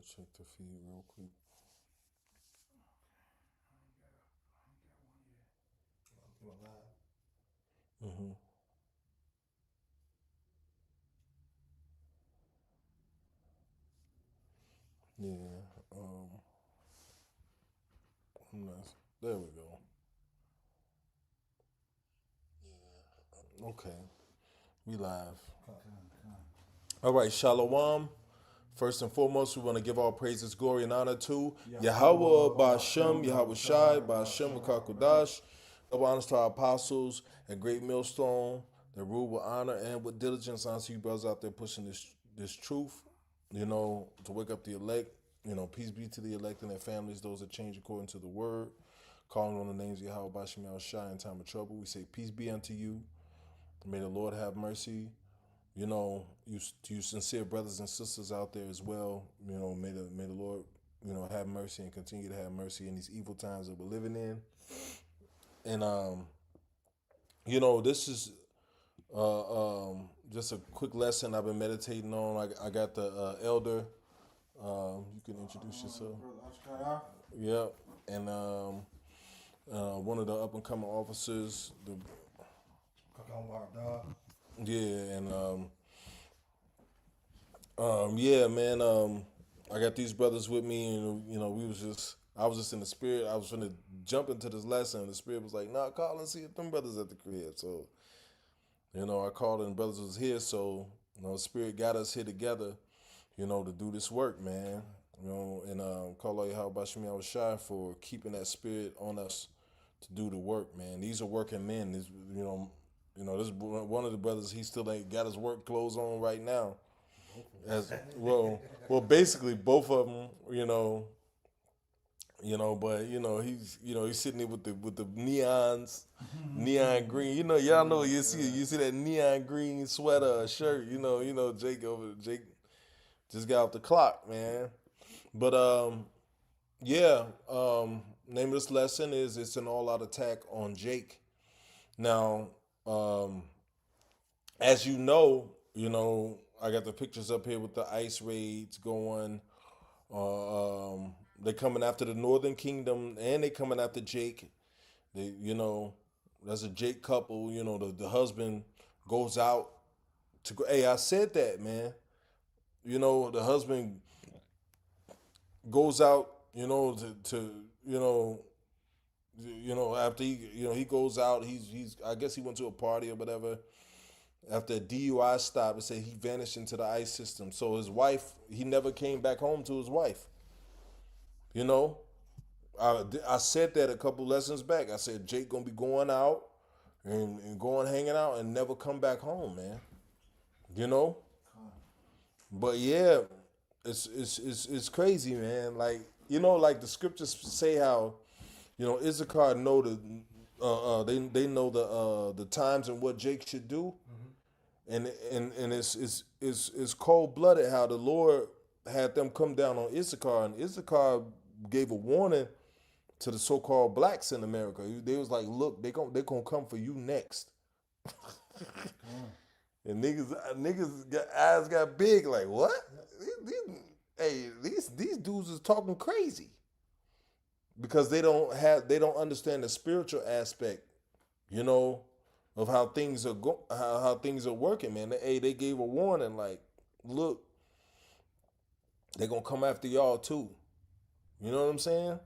check the feed real quick. Mm-hmm. Yeah. I'm not. There we go. Okay. We live. All right. Shalom. First and foremost, we want to give all praises, glory, and honor to Yahweh, Ba'Shem, Yahweh Shai, Ba'Shem, Kakodash. Double honors to our apostles and great millstone that rule with honor and with diligence. Honor to you brothers out there pushing this truth, to wake up the elect. Peace be to the elect and their families, those that change according to the word. Calling on the names of Yahweh, Ba'Shem, Yahweh Shai in time of trouble. We say, peace be unto you. May the Lord have mercy. You sincere brothers and sisters out there as well. May the Lord, have mercy and continue to have mercy in these evil times that we're living in. And this is just a quick lesson I've been meditating on. I got the elder. You can introduce yourself. Yep. And one of the up and coming officers. Yeah, and yeah, man. I got these brothers with me, and I was just in the spirit. I was trying to jump into this lesson, and the spirit was like, "Nah, call and see if them brothers at the crib." So, I called and brothers was here. So, the spirit got us here together, to do this work, man. And call all Yahweh Bashim Yahweh Shai for keeping that spirit on us to do the work, man. These are working men. This one of the brothers. He still ain't got his work clothes on right now. As well, basically both of them, but he's sitting there with the neons, neon green. Y'all know you see that neon green sweater shirt. Jake just got off the clock, man. But yeah, name of this lesson is it's an all out attack on Jake. Now, as I got the pictures up here with the ice raids going. They're coming after the Northern Kingdom and they coming after Jake. That's a Jake couple. The husband goes out to go. Hey, I said that, man. The husband goes out. To after he goes out. He's I guess he went to a party or whatever. After a DUI stop, it said he vanished into the ICE system. So his wife, he never came back home to his wife. You know, I said that a couple lessons back. I said Jake gonna be going out and going hanging out and never come back home, man. You know, but yeah, it's crazy, man. Like like the scriptures say how Issachar know they know the times and what Jake should do, and it's cold blooded how the Lord had them come down on Issachar, and Issachar gave a warning to the so-called blacks in America. They was like, look, they gonna come for you next. And niggas eyes got big like what? These dudes is talking crazy because they don't understand the spiritual aspect, you know, of how things are how things are working, man. They gave a warning like, look, they gonna come after y'all too. You know what I'm saying?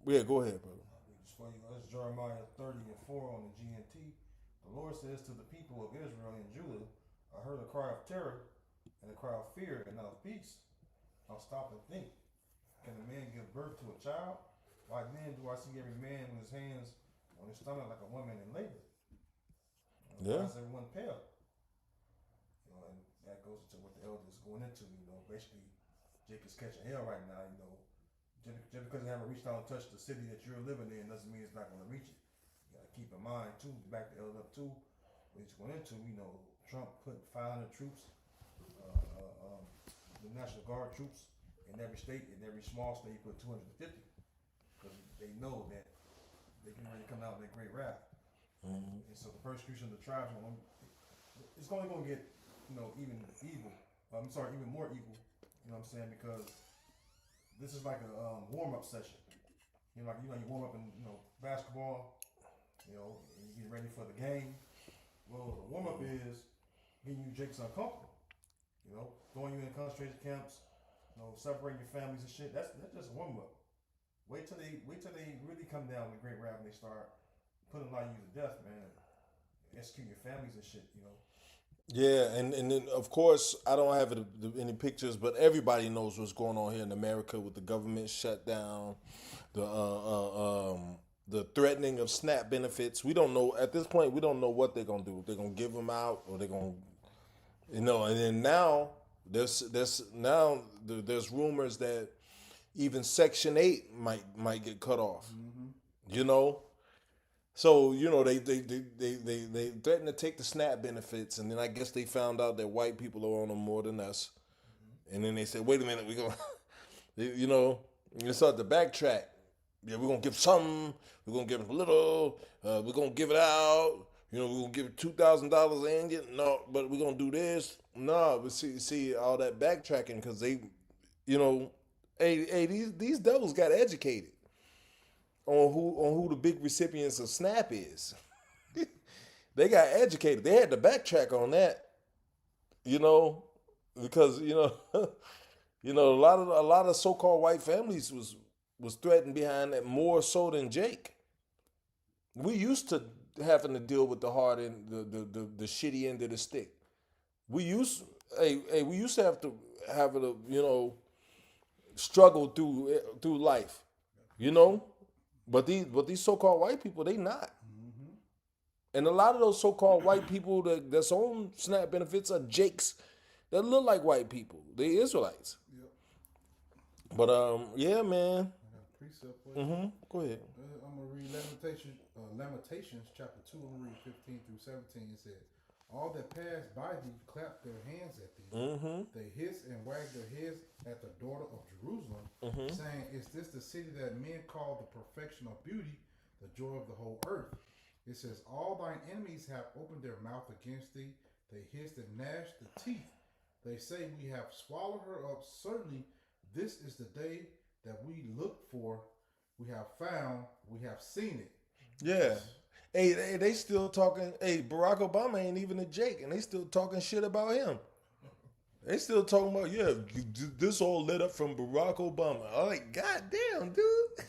Yeah, go ahead, brother. That's Jeremiah 30 and 4 on the GNT. The Lord says to the people of Israel and Judah, I heard a cry of terror and a cry of fear and not of peace. Now stop and think. Can a man give birth to a child? Why then do I see every man with his hands on his stomach like a woman in labor? Yeah. Why is everyone pale? And that goes into what the elder is going into. Basically, Jake is catching hell right now. Just because you haven't reached out and touched the city that you're living in doesn't mean it's not going to reach it. You got to keep in mind too. Back the elder up too. What he's going into. Trump put 500 troops, the National Guard troops in every state. In every small state, he put 250 because they know that they can really come out in their great wrath. Mm-hmm. And so the persecution of the tribes, it's only going to get even evil. Even more evil You know what I'm saying? Because this is like a warm up session. You warm up in basketball. And you get ready for the game. Well, the warm up is getting you Jake's uncomfortable. Throwing you in concentration camps. Separating your families and shit. That's just a warm up. Wait till they really come down with great rap and they start putting a lot of you to death, man. Execute your families and shit. Yeah, and then of course I don't have any pictures, but everybody knows what's going on here in America with the government shutdown, the threatening of SNAP benefits. We don't know at this point. We don't know what they're gonna do. They're gonna give them out, or they're gonna, And then now there's rumors that even Section 8 might get cut off. So they threatened to take the SNAP benefits, and then I guess they found out that white people are on them more than us, and then they said, "Wait a minute, we gonna, they start to backtrack. Yeah, we're gonna give some, we're gonna give a little, we're gonna give it out. We're gonna give $2,000 and no, but we're gonna do this. No, but see all that backtracking because they, these devils got educated on who the big recipients of SNAP is. They got educated. They had to backtrack on that, because a lot of so-called white families was threatened behind that more so than Jake. We used to having to deal with the hard end, the shitty end of the stick. We used to have to struggle through life, But these so-called white people, they not. And a lot of those so-called white people that's on SNAP benefits are Jakes that look like white people. They Israelites. Yep. But yeah, man. I got a precept for you. Go ahead. I'm gonna read Lamentations chapter 2. I'm gonna read 15 through 17. It says, "All that pass by thee clap their hands at thee. They hiss and wag their heads at the daughter of Jerusalem, saying, Is this the city that men call the perfection of beauty, the joy of the whole earth? It says, All thine enemies have opened their mouth against thee. They hissed and gnashed the teeth. They say, We have swallowed her up. Certainly, this is the day that we looked for. We have found, we have seen it." Yeah. Hey, they still talking. Hey, Barack Obama ain't even a Jake, and they still talking shit about him. They still talking about, this all lit up from Barack Obama. I'm like, God damn, dude.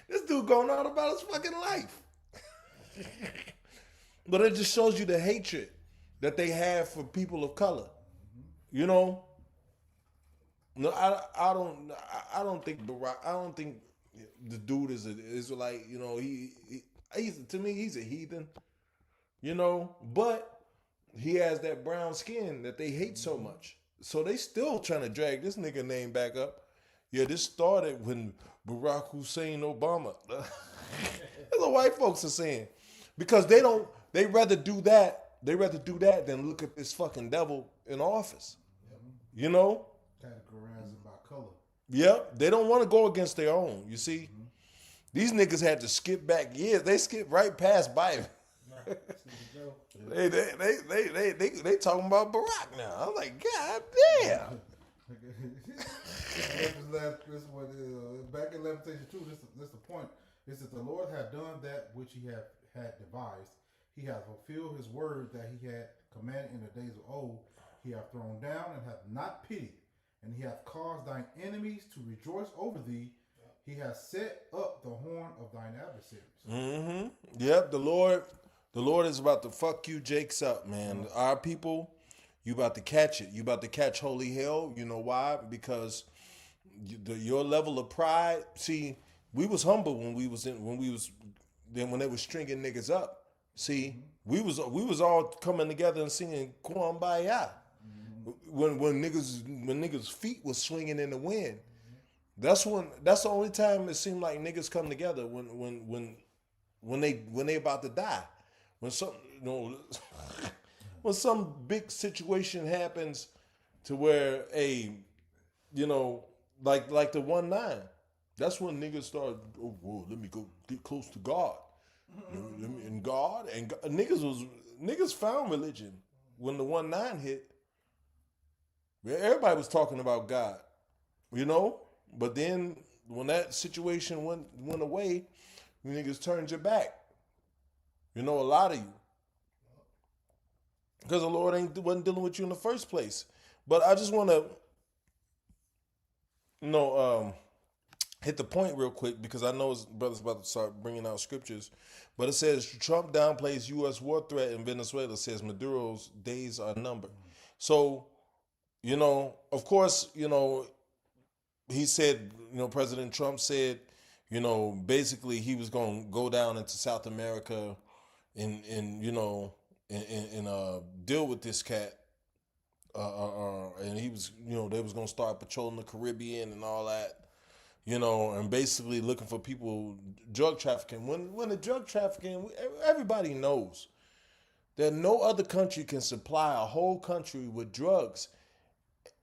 This dude going on about his fucking life. But it just shows you the hatred that they have for people of color. No, I don't think Barack. I don't think the dude is an Israelite. To me, he's a heathen. But he has that brown skin that they hate so much. So they still trying to drag this nigga name back up. Yeah, this started when Barack Hussein Obama. That's what white folks are saying. Because they rather do that than look at this fucking devil in office. Categorizing by color. Yep, they don't want to go against their own, you see. These niggas had to skip back years. They skipped right past Biden. They talking about Barack now. I'm like, God damn. Back in Lamentation 2, this is the point. Is that the Lord had done that which he had devised. He hath fulfilled his word that he had commanded in the days of old. He hath thrown down and hath not pitied. And he hath caused thine enemies to rejoice over thee. He hath set up the horn of thine adversaries. Yep, the Lord is about to fuck you Jakes up, man. Our people, you about to catch it. You about to catch holy hell. You know why? Because your level of pride. See, we was humble when they was stringing niggas up. See, we was all coming together and singing Kumbaya. When niggas feet was swinging in the wind. That's the only time it seemed like niggas come together when they about to die. When some big situation happens to where like the 1-9. That's when niggas start, let me go get close to God. And God niggas found religion when the 1-9 hit. Yeah, everybody was talking about God, you know. But then when that situation went away, you niggas turned your back. You know, a lot of you, because the Lord wasn't dealing with you in the first place. But I just want to, you know, hit the point real quick because I know his brother's about to start bringing out scriptures. But it says Trump downplays U.S. war threat in Venezuela. Says Maduro's days are numbered. So, you know, of course, you know, he said, you know, President Trump said, you know, basically he was going to go down into South America and you know, and deal with this cat. And he was, you know, they was going to start patrolling the Caribbean and all that. You know, and basically looking for people, drug trafficking. When the drug trafficking, everybody knows that no other country can supply a whole country with drugs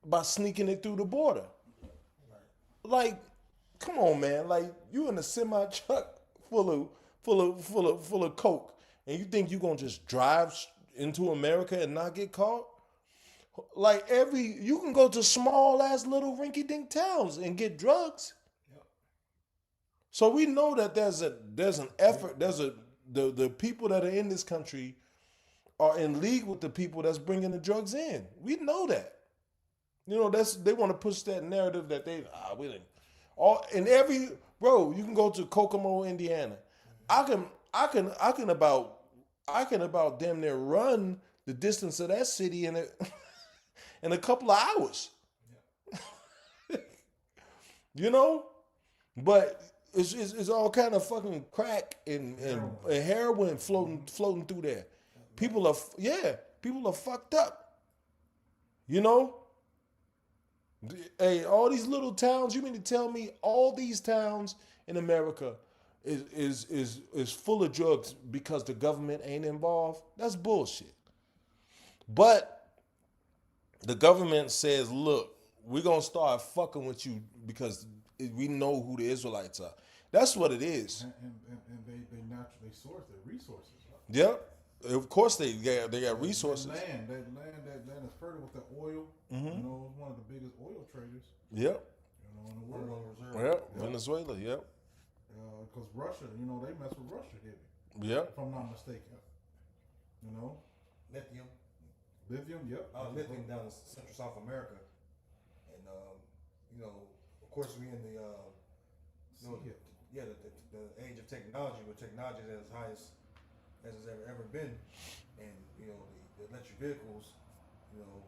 by sneaking it through the border. Like, come on, man. Like, you in a semi truck full of coke, and you think you gonna just drive into America and not get caught? Like you can go to small ass little rinky dink towns and get drugs. So we know that there's an effort. The people that are in this country are in league with the people that's bringing the drugs in. We know that. You know, they want to push that narrative that we didn't. You can go to Kokomo, Indiana. I can about damn near run the distance of that city in a couple of hours. You know, but it's all kind of fucking crack and heroin floating through there. People are fucked up. You know? Hey, all these little towns, you mean to tell me all these towns in America is full of drugs because the government ain't involved? That's bullshit. But the government says, look, we're going to start fucking with you because we know who the Israelites are. That's what it is. And they naturally source their resources. Right? Yep. Of course they got resources. That land is fertile with the oil. Mm-hmm. You know, it's one of the biggest oil traders. Yep. You know, in the world. Yep. Venezuela. Yep. Because Russia, you know, they mess with Russia heavy. Yep. If I'm not mistaken. You know, Lithium. Yep. Lithium down in Central South America, and you know, of course, we in the age of technology, where technology is as high as it's ever been, and you know the electric vehicles, you know,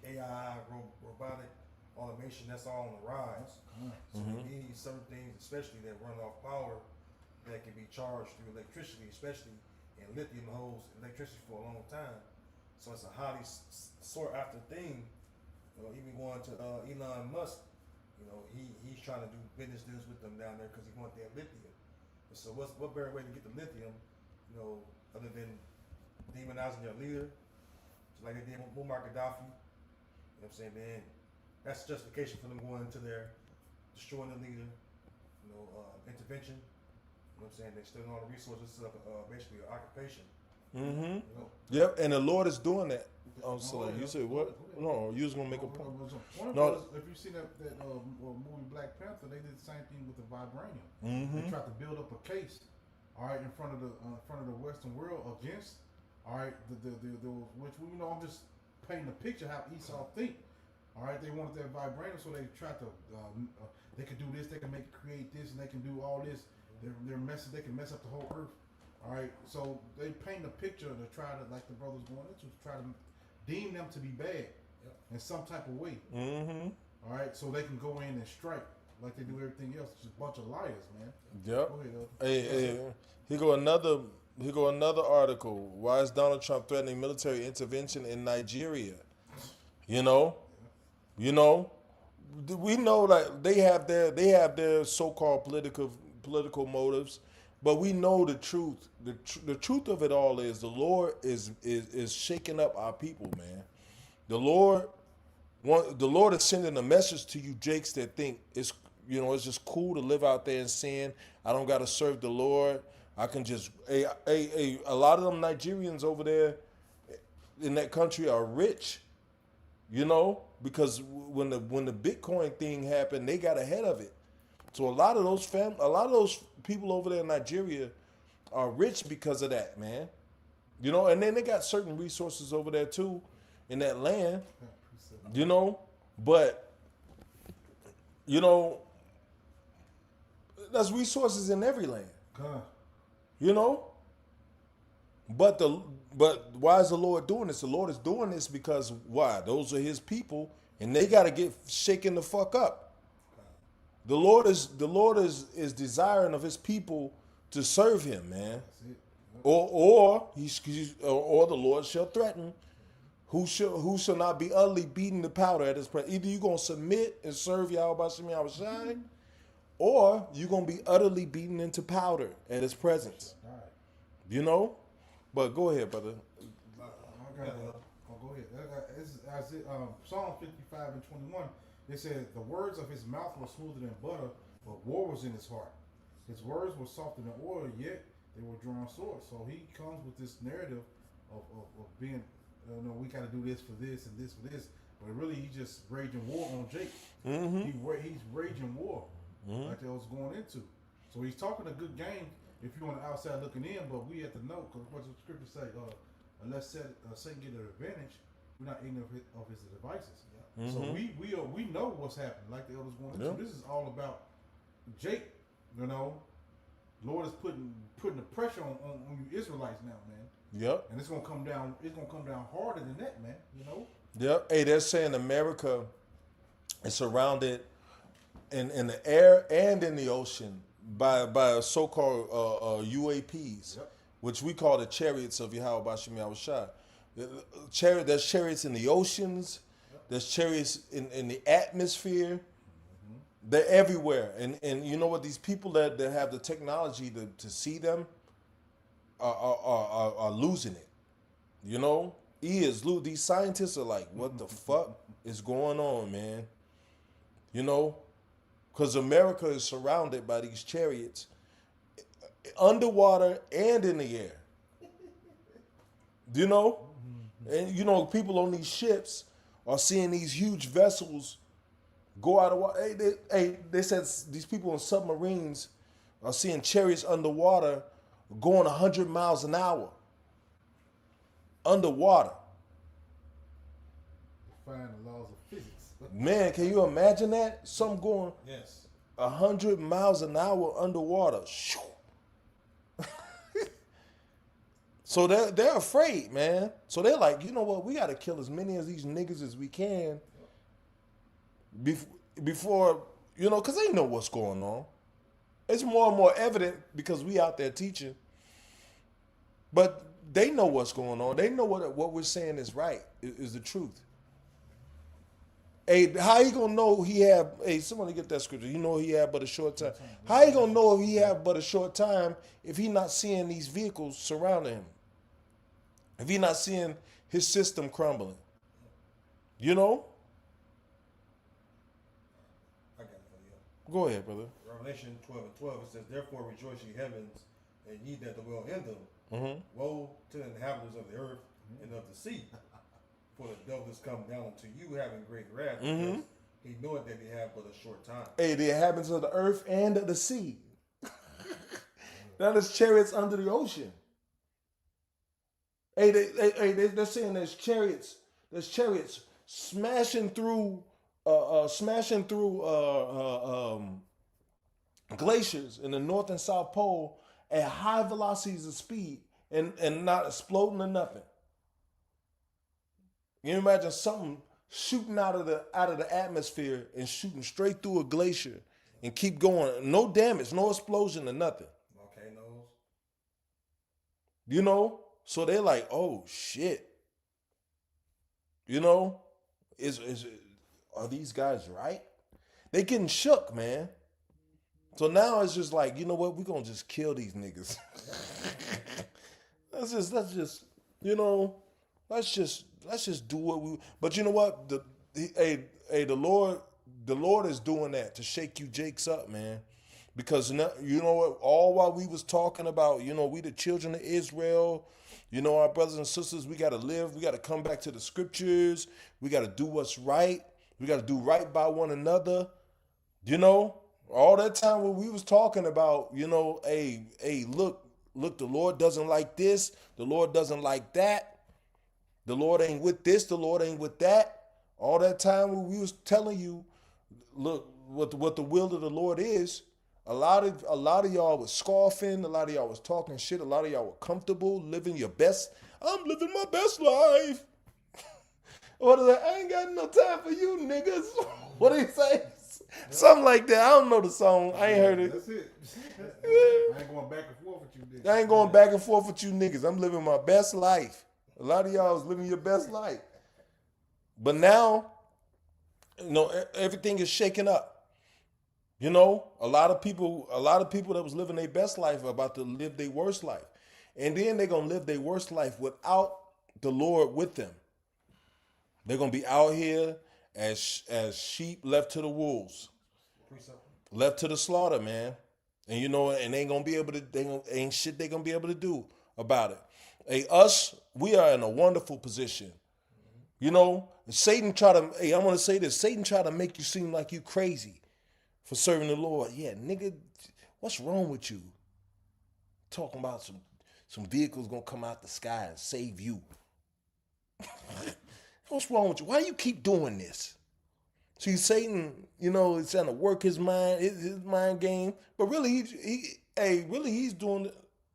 AI, robotic automation, that's all on the rise. So we need certain things, especially that run off power, that can be charged through electricity, especially, and lithium holds electricity for a long time. So it's a highly sought after thing. You know, even going to Elon Musk, you know, he's trying to do business deals with them down there because he wants their lithium. And so what better way to get the lithium, you know, other than demonizing your leader, just like they did with Muammar Gaddafi. You know what I'm saying, man? That's justification for them going into their destroying the leader, you know, intervention. You know what I'm saying? They stealing all the resources of basically an occupation. Mm-hmm. You know? Yep, and the Lord is doing that. You said what? No, you was gonna make a point. No, if you see that movie Black Panther, they did the same thing with the vibranium. Mm-hmm. They tried to build up a case, all right, in front of the Western world against, all right, the which you know, I'm just painting a picture how Esau think. All right, they wanted that vibranium, so they tried to they could do this, they can create this, and they can do all this. They're messing, they can mess up the whole earth. All right, so they paint a picture to try to, like the brothers going into, to try to deem them to be bad in some type of way. Mm-hmm. All right, so they can go in and strike like they do everything else. It's just a bunch of liars, man. Yep. Go ahead, Hey, here go another article. Why is Donald Trump threatening military intervention in Nigeria? You know, we know that they have their so-called political motives. But we know the truth. The truth of it all is the Lord is shaking up our people, man. The Lord is sending a message to you, Jakes, that think it's just cool to live out there in sin. I don't got to serve the Lord. I can just a lot of them Nigerians over there in that country are rich. You know, because when the Bitcoin thing happened, they got ahead of it. So a lot of those people over there in Nigeria are rich because of that, man. You know, and then they got certain resources over there too in that land. You know, but you know, there's resources in every land. God. You know? But why is the Lord doing this? The Lord is doing this because why? Those are his people and they gotta get shaken the fuck up. The Lord is desiring of his people to serve him, man. Or the Lord shall threaten who shall not be utterly beaten to powder at his presence. Either you're gonna submit and serve Yahweh Shem Yahushai, or you're gonna be utterly beaten into powder at his presence. You know? But go ahead, brother. Go ahead. Psalm 55 and 21. It says, the words of his mouth were smoother than butter, but war was in his heart. His words were softer than oil, yet they were drawn swords. So he comes with this narrative of being, we got to do this for this and this for this. But really, he's just raging war on Jake. Mm-hmm. He's raging war like they was going into. So he's talking a good game if you're on the outside looking in, but we have to know, because what the scripture say, unless Satan get an advantage, we're not ignorant of his devices. Yeah. So we know what's happening, like the elders going into. This is all about Jake, you know. Lord is putting the pressure on you Israelites now, man. Yep. And it's gonna come down harder than that, man. You know. Yep. Hey, they're saying America is surrounded in the air and in the ocean by so-called UAPs, which we call the chariots of Yahweh Bashem Yahushai. There's chariots in the oceans. There's chariots in the atmosphere. They're everywhere. And you know what? These people that have the technology to see them are losing it. You know? These scientists are like, what the fuck is going on, man? You know? Because America is surrounded by these chariots underwater and in the air. You know? And you know, people on these ships are seeing these huge vessels go out of water. They said these people in submarines are seeing chariots underwater going 100 miles an hour. Underwater. Defying the laws of physics. Man, can you imagine that? Some going 100 miles an hour underwater. So they're afraid, man. So they're like, you know what? We got to kill as many of these niggas as we can before, you know, because they know what's going on. It's more and more evident because we out there teaching. But they know what's going on. They know what we're saying is right, is the truth. Hey, how you gonna know he have? Hey, somebody get that scripture. You know he had but a short time. How you gonna know if he have but a short time if he not seeing these vehicles surrounding him? If he not seeing his system crumbling? You know? I got it for you. Go ahead, brother. Revelation 12:12. It says, "Therefore rejoice, ye heavens, and ye that dwell in them. Woe to the inhabitants of the earth and of the sea." For the devil is come down unto you having great wrath, because he knoweth that he have but a short time. Hey, the inhabitants of the earth and of the sea. That is chariots under the ocean. Hey, they're saying there's chariots smashing through glaciers in the North and South Pole at high velocities of speed and not exploding or nothing. You imagine something shooting out of the atmosphere and shooting straight through a glacier and keep going. No damage, no explosion or nothing. Volcanoes. You know? So they're like, oh shit. You know? Are these guys right? They getting shook, man. So now it's just like, you know what? We're gonna just kill these niggas. let's just, you know, let's just do what we. But you know what? The Lord is doing that to shake you Jakes up, man. Because you know what? All while we was talking about, you know, we the children of Israel, You know, our brothers and sisters, we got to live. We got to come back to the scriptures. We got to do what's right. We got to do right by one another. You know, all that time when we was talking about, you know, hey, look, the Lord doesn't like this. The Lord doesn't like that. The Lord ain't with this. The Lord ain't with that. All that time when we was telling you, look, what the will of the Lord is, a lot of y'all was scoffing. A lot of y'all was talking shit. A lot of y'all were comfortable, living your best. I'm living my best life. What is that? I ain't got no time for you niggas. What do you say? Something like that. I don't know the song. I ain't heard it. That's it. I ain't going back and forth with you, niggas. I ain't going back and forth with you niggas. I'm living my best life. A lot of y'all was living your best life. But now, you know, everything is shaking up. You know, a lot of people that was living their best life are about to live their worst life. And then they're going to live their worst life without the Lord with them. They're going to be out here as sheep left to the wolves, left to the slaughter, man. And you know, and they ain't going to be able to, ain't shit they going to be able to do about it. Hey, us, we are in a wonderful position. You know, Satan I want to say this, Satan try to make you seem like you crazy for serving the Lord. Yeah, nigga, what's wrong with you? Talking about some vehicles gonna come out the sky and save you. What's wrong with you? Why do you keep doing this? See, Satan, you know, is trying to work his mind, his mind game, but really, he's doing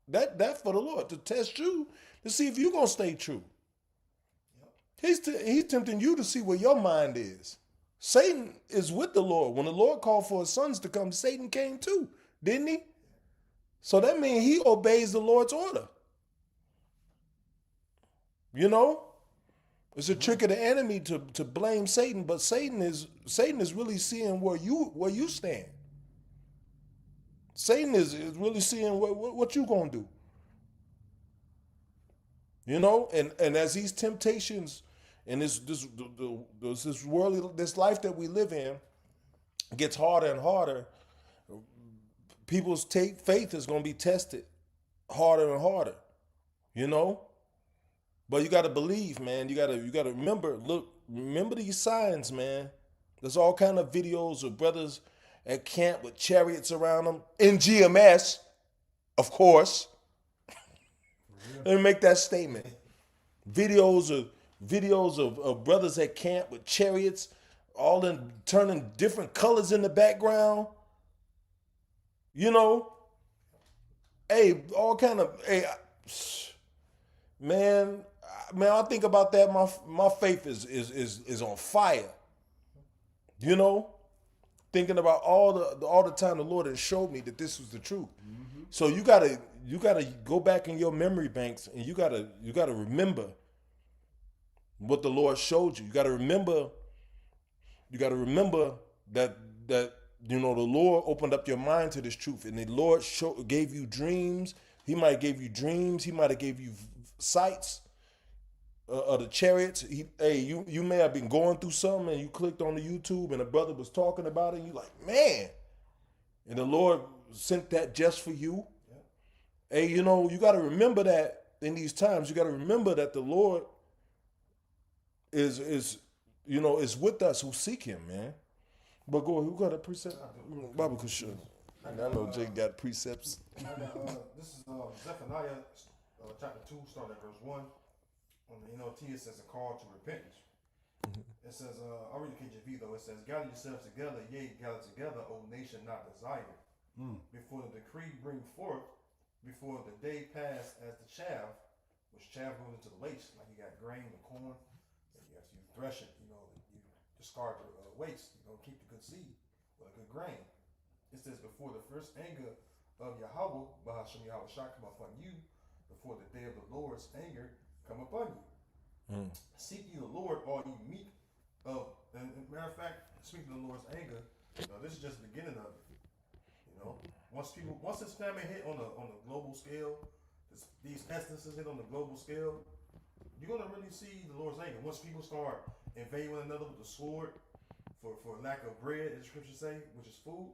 that for the Lord, to test you, to see if you're gonna stay true. He's tempting you to see where your mind is. Satan is with the Lord. When the Lord called for his sons to come, Satan came too, didn't he? So that means he obeys the Lord's order. You know? It's a trick of the enemy to blame Satan, but Satan is really seeing where you stand. Satan is really seeing what you gonna do. You know, and as these temptations and this world, this life that we live in gets harder and harder, people's faith is going to be tested harder and harder, you know? But you got to believe, man. You got to remember these signs, man. There's all kind of videos of brothers at camp with chariots around them in GMS, of course. Let me make that statement. Videos of brothers at camp with chariots, all in turning different colors in the background. You know, all kind of, man, I think about that. My faith is on fire. You know, thinking about all the time the Lord has showed me that this was the truth. Mm-hmm. So you gotta go back in your memory banks and you gotta remember what the Lord showed you. You gotta remember that you know the Lord opened up your mind to this truth, and the Lord gave you dreams. He might have gave you dreams. He might have gave you sights of the chariots. You may have been going through something and you clicked on the YouTube and a brother was talking about it and you like, man, and the Lord sent that just for you. Yeah. You know, you got to remember that in these times. You got to remember that the Lord is with us who seek Him, man. But go, who got a precept? Baba Kushun. I know Jake got precepts. This is Zephaniah chapter 2, starting at verse 1. On the NLT, it says a call to repentance. Mm-hmm. It says, I'll read the KJV though. It says, gather yourselves together, yea, gather together, O nation not desired. Before the decree bring forth, before the day pass as the chaff, which chaff goes into the waste, like you got grain or corn, and you thresh it, you discard the waste, keep the good seed or the good grain. It says, before the first anger of Yahweh, Bahasham Yahweh shall come upon you, before the day of the Lord's anger come upon you. Seek ye the Lord, all ye meek of, and matter of fact, speaking of the Lord's anger, this is just the beginning of it. Once this famine hit on a global scale, these pestilences hit on the global scale, you're gonna really see the Lord's anger. Once people start invading one another with the sword for lack of bread, as the scriptures say, which is food,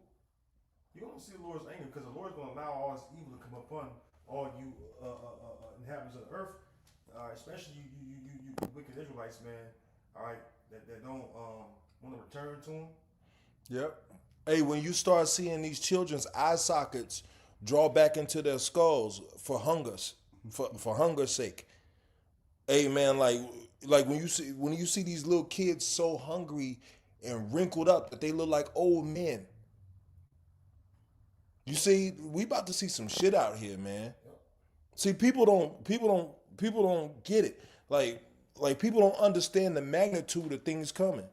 you're gonna see the Lord's anger, because the Lord's gonna allow all his evil to come upon all you inhabitants of the earth, especially you wicked Israelites, man. All right, that don't want to return to him. Yep. Hey, when you start seeing these children's eye sockets draw back into their skulls for hunger's sake. Hey, man, like when you see these little kids so hungry and wrinkled up that they look like old men. You see, we about to see some shit out here, man. See, people don't get it. Like people don't understand the magnitude of things coming.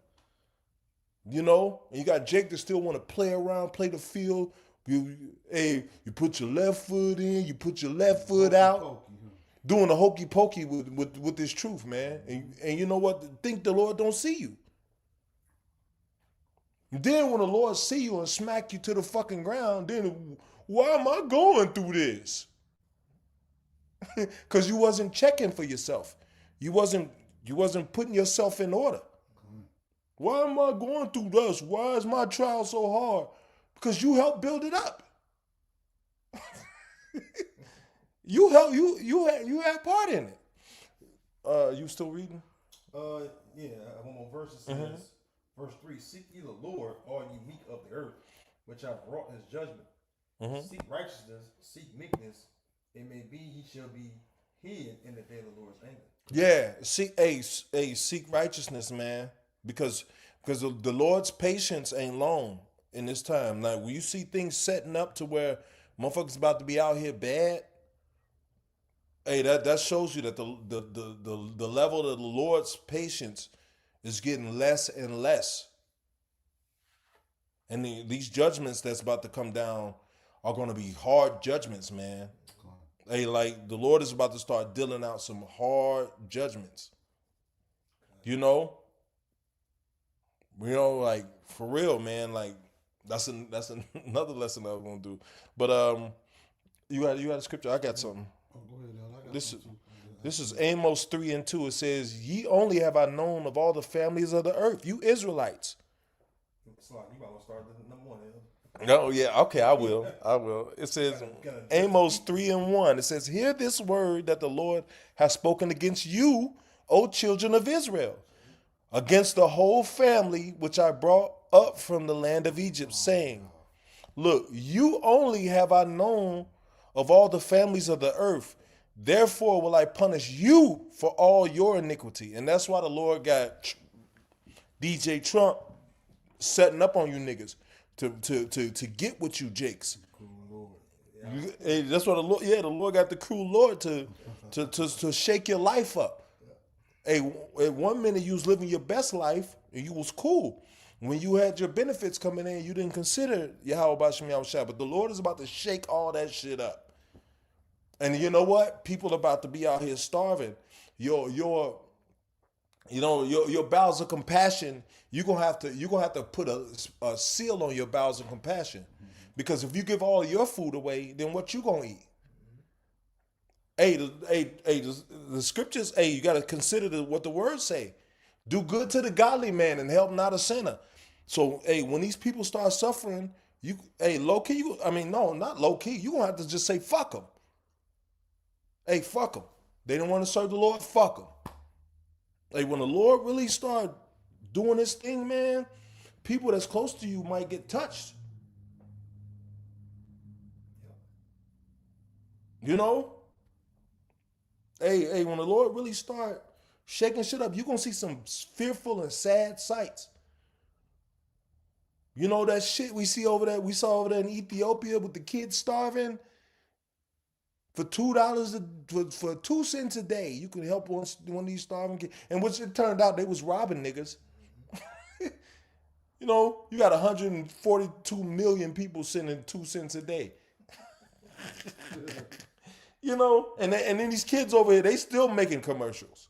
You know, and you got Jake that still want to play around, play the field. You put your left foot in, you put your left foot out, doing the hokey pokey with this truth, man. And you know what? Think the Lord don't see you. And then when the Lord see you and smack you to the fucking ground, then why am I going through this? Because you wasn't checking for yourself. You wasn't putting yourself in order. Why am I going through this? Why is my trial so hard? Because you helped build it up. You had part in it. You still reading? Yeah, one more verse. It says, verse 3, seek ye the Lord, all ye meek of the earth, which have wrought his judgment. Seek righteousness, seek meekness. It may be he shall be hid in the day of the Lord's anger. Yeah, seek righteousness, man. Because the Lord's patience ain't long in this time. Like when you see things setting up to where motherfuckers about to be out here bad, hey, that shows you that the level of the Lord's patience is getting less and less. And these judgments that's about to come down are going to be hard judgments, man. Hey, like the Lord is about to start dealing out some hard judgments. You know, like for real, man. Like that's another lesson I was gonna do. But you got a scripture. I got something. Oh, go ahead, I got This is Amos 3:2. It says, "Ye only have I known of all the families of the earth, you Israelites." You about to start number one. No, yeah, okay, I will. It says Amos 3:1. It says, "Hear this word that the Lord has spoken against you, O children of Israel, against the whole family which I brought up from the land of Egypt, saying, Look, you only have I known of all the families of the earth. Therefore will I punish you for all your iniquity." And that's why the Lord got DJ Trump setting up on you niggas to get with you Jakes. Hey, that's what the Lord got the cruel Lord to shake your life up. Hey, at 1 minute you was living your best life and you was cool. When you had your benefits coming in, you didn't consider Yahweh Bashem Yahushua. But the Lord is about to shake all that shit up. And you know what? People are about to be out here starving. Your bowels of compassion, you're gonna have to put a seal on your bowels of compassion. Because if you give all your food away, then what you gonna eat? The scriptures, you gotta consider what the words say. Do good to the godly man and help not a sinner. So, when these people start suffering, low key, not low key, you gonna have to just say fuck them. Hey, fuck them. They don't want to serve the Lord, fuck them. Hey, when the Lord really start doing this thing, man, people that's close to you might get touched. You know? Hey, when the Lord really start shaking shit up, you're going to see some fearful and sad sights. You know that shit we saw over there in Ethiopia with the kids starving? For $2, for 2 cents a day, you could help one of these starving kids. And which it turned out they was robbing niggas. You know, you got 142 million people sending 2 cents a day. You know, and then these kids over here, they still making commercials.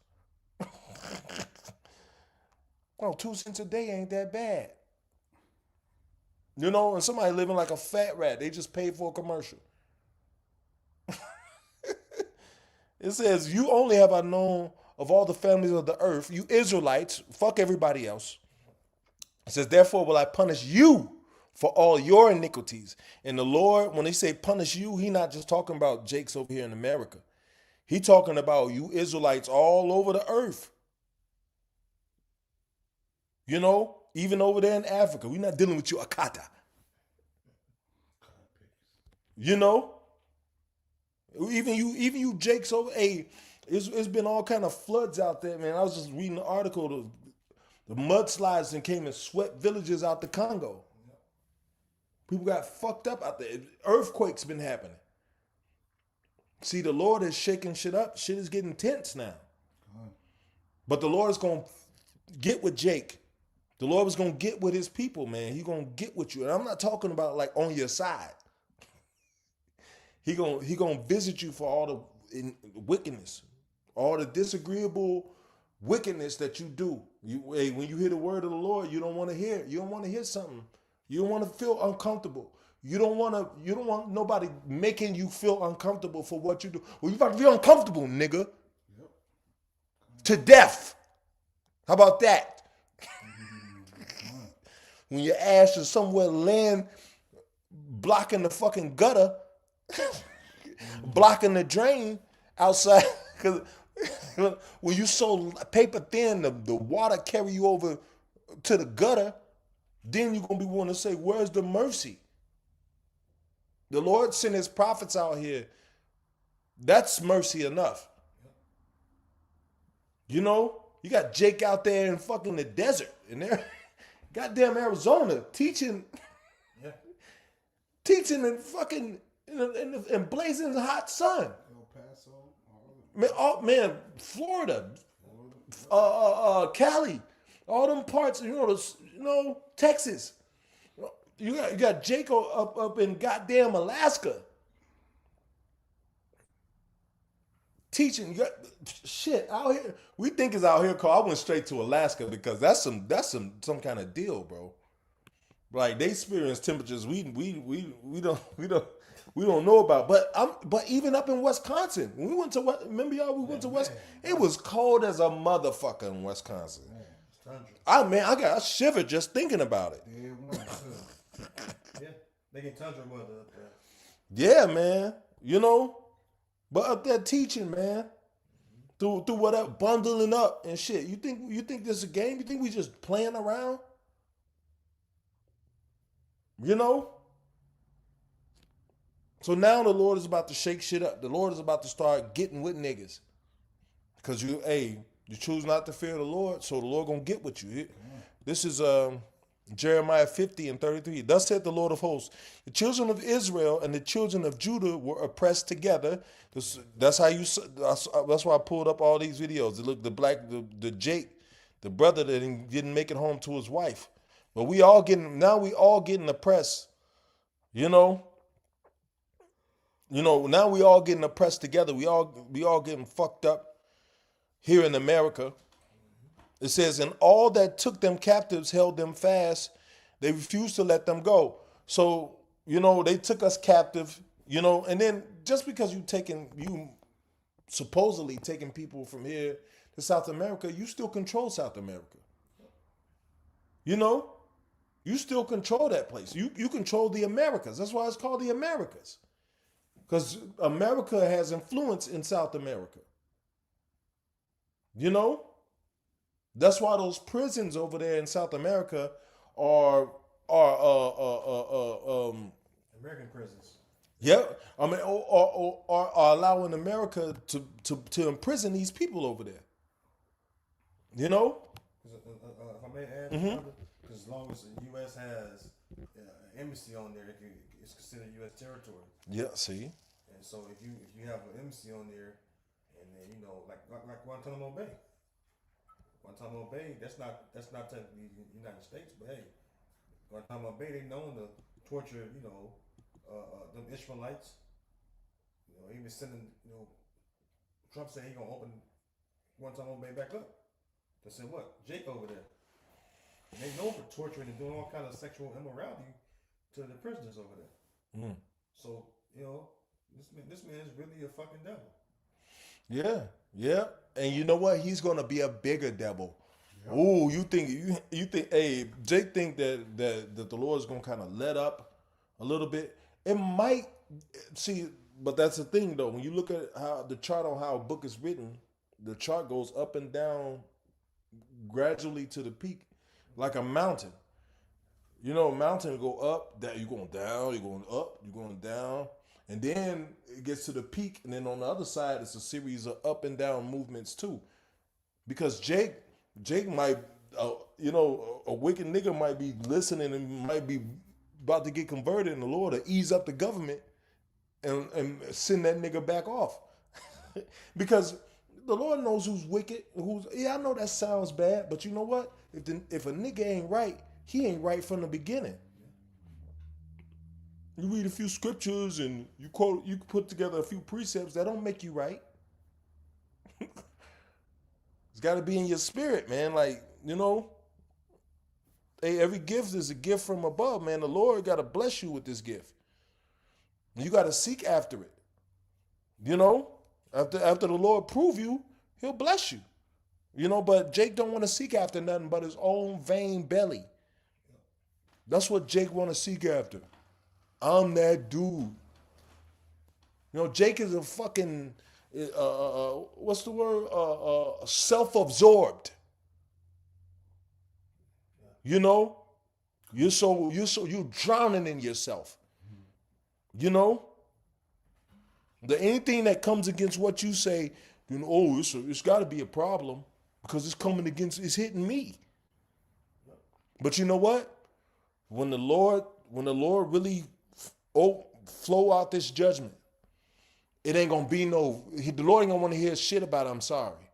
2 cents a day ain't that bad. You know, and somebody living like a fat rat, they just paid for a commercial. It says, "You only have I known of all the families of the earth, you Israelites," fuck everybody else. It says, "Therefore will I punish you for all your iniquities." And the Lord, when he say punish you, he not just talking about Jake's over here in America. He talking about you Israelites all over the earth. You know, even over there in Africa. We're not dealing with you, Akata. You know? Even you Jakes over. Hey, it's been all kind of floods out there, man. I was just reading the article. The mudslides and came and swept villages out the Congo. People got fucked up out there. Earthquakes been happening. See, the Lord is shaking shit up. Shit is getting tense now. But the Lord is going to get with Jake. The Lord was going to get with his people, man. He's going to get with you. And I'm not talking about like on your side. He gonna visit you for all the wickedness, all the disagreeable wickedness that you do. When you hear the word of the Lord, you don't want to hear it. You don't want to hear something. You don't want to feel uncomfortable. You don't want nobody making you feel uncomfortable for what you do. Well, you about to feel uncomfortable, nigga. Yep. To death. How about that? When your ass is somewhere laying, blocking the fucking gutter, blocking the drain outside, because when you so paper thin, the water carry you over to the gutter, then you're going to be wanting to say, where's the mercy? The Lord sent his prophets out here. That's mercy enough. You know, you got Jake out there in fucking the desert, in there, goddamn Arizona, teaching in fucking in blazing hot sun. El Paso, man, Florida, Cali, all them parts, Texas. You got Jacob up in goddamn Alaska. Teaching, you got shit out here. We think it's out here. I went straight to Alaska because that's some kind of deal, bro. Like they experience temperatures we don't know about. But even up in Wisconsin, when we went to remember y'all we went to West. It was cold as a motherfucker in Wisconsin. I shivered just thinking about it. Yeah, they get tundra weather up there. Yeah, man. You know. But up there teaching, man, through whatever, bundling up and shit. You think this is a game? You think we just playing around? You know? So now the Lord is about to shake shit up. The Lord is about to start getting with niggas. Because you choose not to fear the Lord, so the Lord gonna get with you. This is Jeremiah 50:33. Thus said the Lord of hosts, the children of Israel and the children of Judah were oppressed together. That's why I pulled up all these videos. Look, the Jake, the brother that didn't make it home to his wife. But we all getting oppressed. Now we all getting oppressed together. We all getting fucked up here in America. It says, and all that took them captives held them fast. They refused to let them go. So, they took us captive, and then just because you supposedly taking people from here to South America, you still control South America. You still control that place. You control the Americas. That's why it's called the Americas. Because America has influence in South America. That's why those prisons over there in South America are American prisons. Yeah, I mean, are allowing America to imprison these people over there. If I may add, because as long as the U.S. has an embassy on there, it's considered U.S. territory. Yeah, see. And so if you have an embassy on there, and then like Guantanamo Bay. Guantanamo Bay, that's not technically the United States, but hey, Guantanamo Bay, they known to torture, them Israelites. Even sending, Trump said he gonna open Guantanamo Bay back up. They said what? Jake over there. And they known for torturing and doing all kind of sexual immorality to the prisoners over there. Mm. So, this man is really a fucking devil. Yeah. And you know what? He's gonna be a bigger devil. Yep. Ooh, you think? Hey, Jake think that the Lord is gonna kind of let up a little bit. It might. See, but that's the thing though. When you look at how the chart on how a book is written, the chart goes up and down gradually to the peak, like a mountain. You know, a mountain go up, that you're going down, you're going up, you're going down, and then it gets to the peak, and then on the other side, it's a series of up and down movements too. Because Jake might, a wicked nigga might be listening and might be about to get converted, and the Lord will ease up the government and send that nigga back off. Because the Lord knows who's wicked, I know that sounds bad, but you know what? If a nigga ain't right, he ain't right from the beginning. You read a few scriptures and you put together a few precepts that don't make you right. It's got to be in your spirit, man. Like, hey, every gift is a gift from above, man. The Lord got to bless you with this gift. You got to seek after it. After the Lord prove you, he'll bless you. But Jake don't want to seek after nothing but his own vain belly. That's what Jake want to seek after. I'm that dude. Jake is a fucking, what's the word? Self-absorbed. You're drowning in yourself. Anything that comes against what you say, it's got to be a problem because it's hitting me. But you know what? When the Lord really flow out this judgment, it ain't gonna be the Lord ain't gonna want to hear shit about I'm sorry.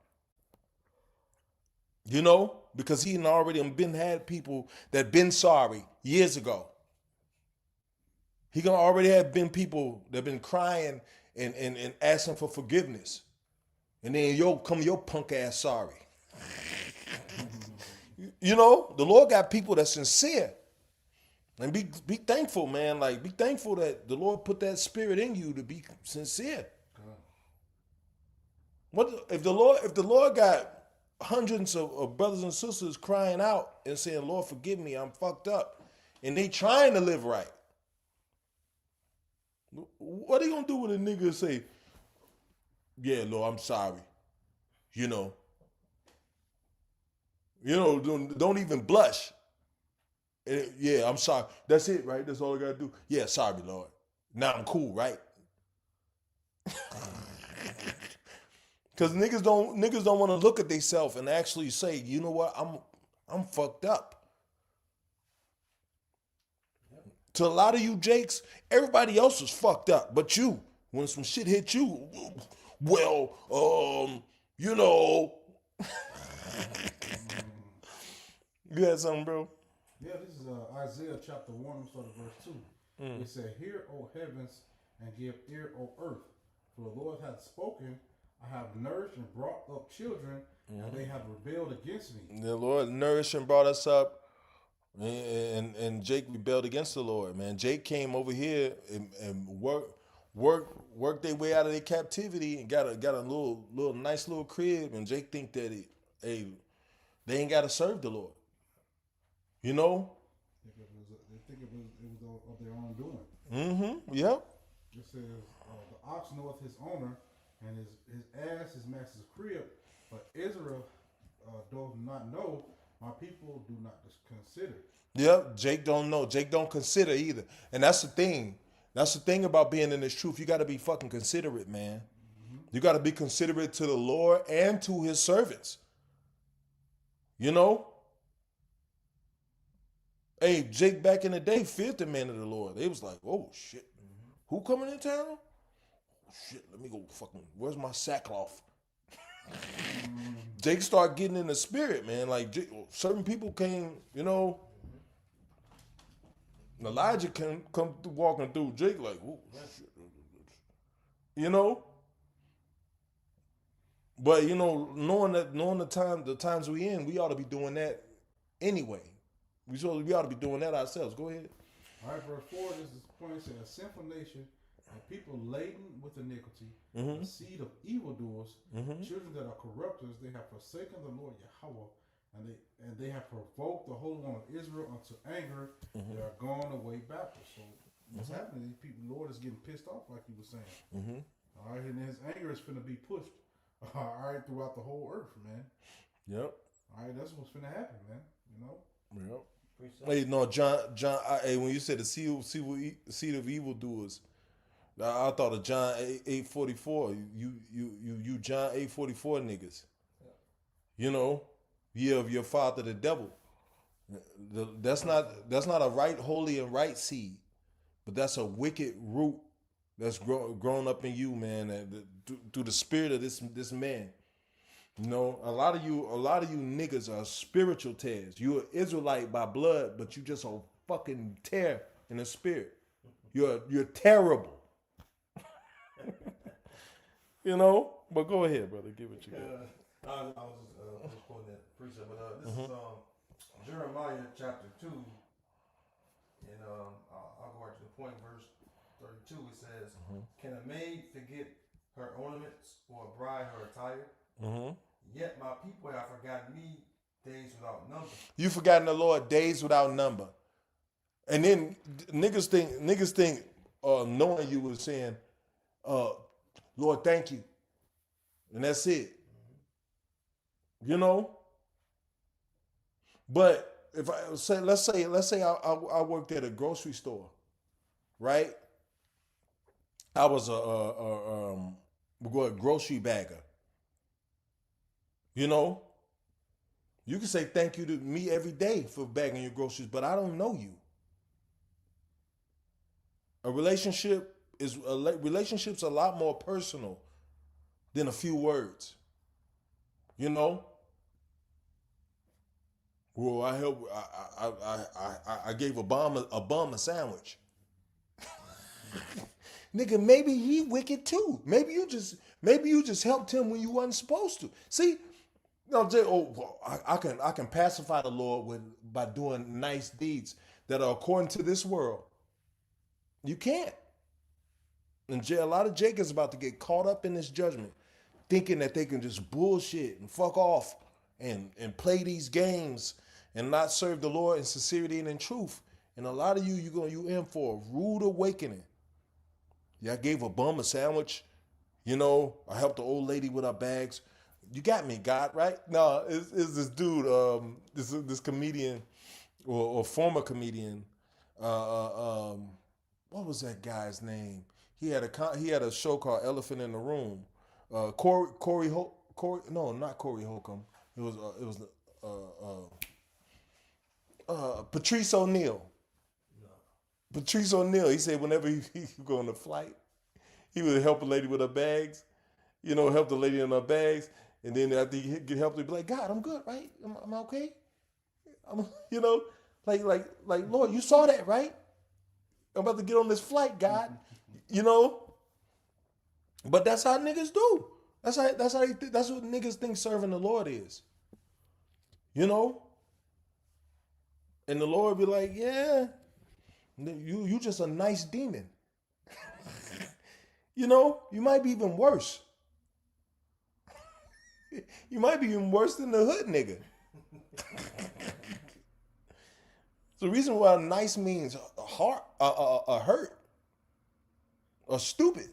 Because he already had people that been sorry years ago. He gonna already have been people that been crying and asking for forgiveness. And then your punk ass sorry. The Lord got people that's sincere. And be thankful, man. Like, be thankful that the Lord put that spirit in you to be sincere. What if the Lord got hundreds of brothers and sisters crying out and saying, Lord, forgive me, I'm fucked up, and they trying to live right? What are you gonna do with a nigga that say, yeah, Lord, I'm sorry. Don't even blush. Yeah, I'm sorry. That's it, right? That's all I gotta do. Yeah, sorry, Lord. Now I'm cool, right? Because niggas don't want to look at themselves and actually say, you know what, I'm fucked up. To a lot of you Jakes, everybody else was fucked up, but you, when some shit hit you, well, You had something, bro? Yeah, this is Isaiah chapter 1, start of verse 2. It said, hear, O heavens, and give ear, O earth. For the Lord hath spoken, I have nourished and brought up children, and they have rebelled against me. The Lord nourished and brought us up, and Jake rebelled against the Lord, man. Jake came over here and worked their way out of their captivity and got a little nice little crib, and Jake think that they ain't got to serve the Lord. They think it was of their own doing. Mm-hmm. Yep. It says, the ox knoweth his owner, and his ass his master's crib, but Israel doth not know, my people do not consider. Yep, Jake don't know. Jake don't consider either. And that's the thing. That's the thing about being in this truth. You got to be fucking considerate, man. Mm-hmm. You got to be considerate to the Lord and to his servants. Hey, Jake back in the day feared the man of the Lord. They was like, oh, shit. Mm-hmm. Who coming in town? Oh, shit, let me go fucking, where's my sackcloth? Jake started getting in the spirit, man. Like, certain people came, Elijah come walking through Jake like, oh, shit. But, knowing the times we in, we ought to be doing that anyway. We ought to be doing that ourselves. Go ahead. All right, verse 4, this is the point. It says, a sinful nation, a people laden with iniquity, a seed of evildoers, children that are corrupters, they have forsaken the Lord Yahweh, and they have provoked the Holy One of Israel unto anger. They are gone away backwards. So what's happening? These people, Lord is getting pissed off, like he was saying. Mm-hmm. All right, and his anger is finna be pushed. All right, throughout the whole earth, man. Yep. All right, that's what's finna happen, man. You know. Yep. Hey, no, John. Hey, when you said the seed of evildoers, I thought of John 8:44. You John 8:44 niggas. You know, ye of your father the devil. That's not a right, holy, and right seed, but that's a wicked root that's grown up in you, man, through the spirit of this man. You know, a lot of you niggas are spiritual tares. You're an Israelite by blood, but you just a fucking tear in the spirit. You're terrible. You know, but go ahead, brother. Give what you got. I was just quoting that precept, but this is Jeremiah chapter 2, and I'll go right to the point, verse 32. It says, "Can a maid forget her ornaments, or a bride her attire? Yet my people have forgotten me days without number." You forgotten the Lord days without number, and then niggas think knowing you was saying, Lord, thank you, and that's it. You know. But if I say, let's say I worked at a grocery store, right? I was a grocery bagger. You know, you can say thank you to me every day for bagging your groceries, but I don't know you. Relationship's a lot more personal than a few words. You know. Well, I gave a bum a sandwich. Nigga, maybe he wicked too. Maybe you just helped him when you wasn't supposed to. See, I can pacify the Lord by doing nice deeds that are according to this world. You can't. And a lot of Jacobs about to get caught up in this judgment, thinking that they can just bullshit and fuck off and play these games and not serve the Lord in sincerity and in truth. And a lot of you in for a rude awakening. Yeah, I gave a bum a sandwich. You know, I helped the old lady with her bags. You got me, God, right? No, it's this dude, this comedian or former comedian. What was that guy's name? He had a show called Elephant in the Room. Not Corey Holcomb. It was Patrice O'Neal. No. Patrice O'Neal. He said whenever he would go on a flight, he would help a lady with her bags. You know, help the lady in her bags, and then after he get help, he'd be like, "God, I'm good, right? Am I okay? You know, like Lord, you saw that, right? I'm about to get on this flight, God. You know." But that's how niggas do. That's what niggas think serving the Lord is. You know? And the Lord be like, yeah, you just a nice demon. You know, you might be even worse. You might be even worse than the hood nigga. The reason why nice means hurt or stupid.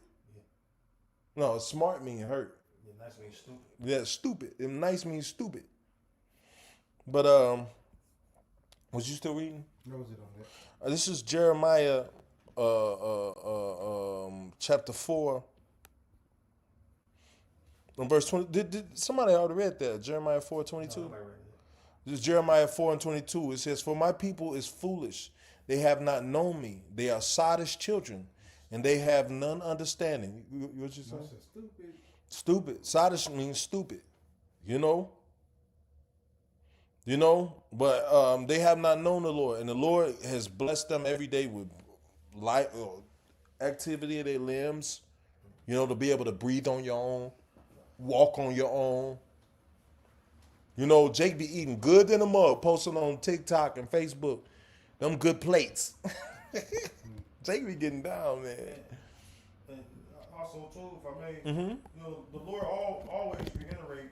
No, smart means hurt. Yeah, nice means stupid. Yeah, stupid. And nice means stupid. But was you still reading? What was it on that? This is Jeremiah chapter 4. Verse 20. Did somebody already read that? Jeremiah 4:22? No, This is Jeremiah 4:22. It says, "For my people is foolish. They have not known me. They are sottish children, and they have none understanding." What you saying? I said stupid. Stupid. Sottish means stupid. You know? You know? But they have not known the Lord. And the Lord has blessed them every day with life, activity of their limbs. You know, to be able to breathe on your own, walk on your own. You know, Jake be eating good in the mug, posting on TikTok and Facebook. Them good plates. Jake be getting down, man. And also, too, if I may, you know, the Lord always reiterate,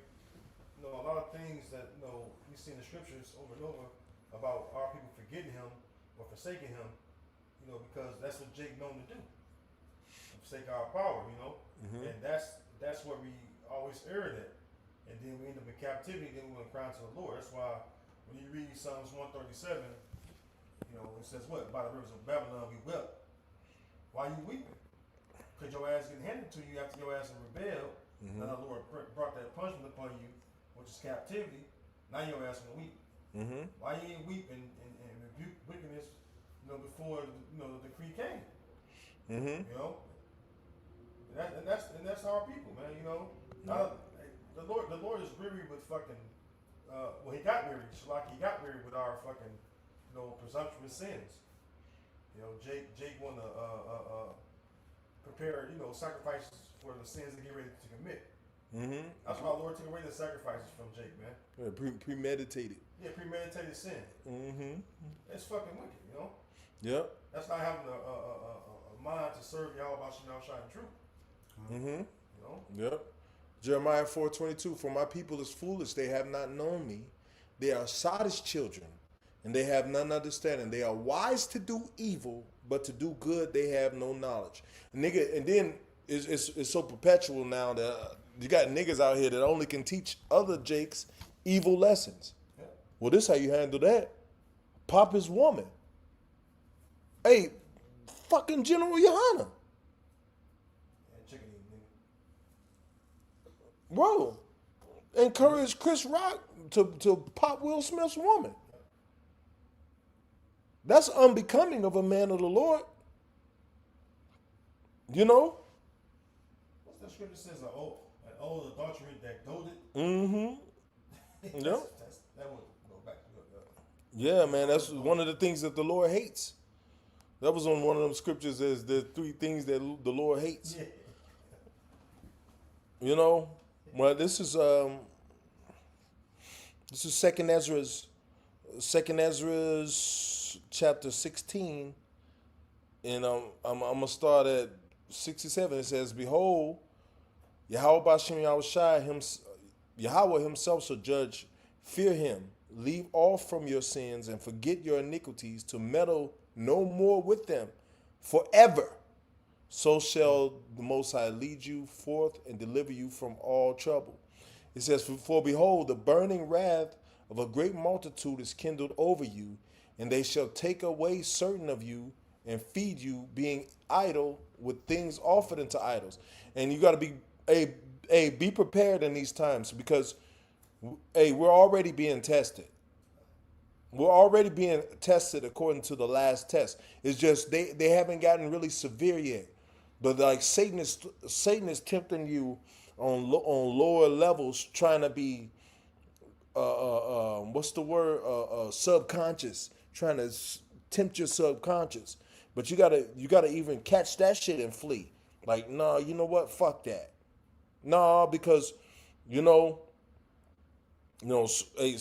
you know, a lot of things that, you know, we see in the scriptures over and over about our people forgetting Him or forsaking Him. you know, because that's what Jake known to do. Forsake our power, you know, and that's where we always erred at, and then we end up in captivity. Then we cry to the Lord. That's why when you read Psalms 137, you know, it says what? By the rivers of Babylon we wept. Why are you weeping? Because your ass getting handed to you after your ass rebelled. Then the Lord brought that punishment upon you, which is captivity. Now your ass gonna weep. Why you ain't weep and rebuke wickedness, you know, before you know the decree came? You know, and that's our people, man. You know, the Lord is weary with fucking. Well, he got weary, just like he got weary with our fucking, you know, presumptuous sins. You know, Jake wanted to prepare, you know, sacrifices for the sins they get ready to commit. That's why the Lord took away the sacrifices from Jake, man. Yeah, premeditated. Yeah, premeditated sin. It's fucking wicked, you know. Yep. That's not having a mind to serve Yahweh Bashim Shine Truth. You know. Yep. Jeremiah 4:22. For my people is foolish; they have not known me. They are sottish children, and they have none understanding. They are wise to do evil, but to do good they have no knowledge. Nigga, and then it's so perpetual now that you got niggas out here that only can teach other Jakes evil lessons. Yeah. Well, this how you handle that. Pop his woman. Hey, fucking General Yohana. Yeah, chicken eating nigga. Bro, encourage Chris Rock to pop Will Smith's woman. That's unbecoming of a man of the Lord. You know? What's the scripture says? An old adultery that goaded. Yep. That would go back to Yeah, man, that's one of the things that the Lord hates. That was on one of them scriptures as the 3 things that the Lord hates. Yeah. You know? Well, this is Second Ezra's chapter 16, and I'm gonna start at 67. It says, "Behold, Yahweh Bashim Yahweh himself shall judge. Fear him. Leave off from your sins and forget your iniquities, to meddle no more with them forever. So shall the Most High lead you forth and deliver you from all trouble." It says, "For behold, the burning wrath of a great multitude is kindled over you, and they shall take away certain of you and feed you, being idle with things offered unto idols." And you got to be prepared in these times, because we're already being tested. We're already being tested according to the last test. It's just they haven't gotten really severe yet. But like Satan is tempting you on lower levels, trying to be what's the word, subconscious, trying to tempt your subconscious. But you gotta even catch that shit and flee. Like, nah, you know what? Fuck that. Nah, because you know, a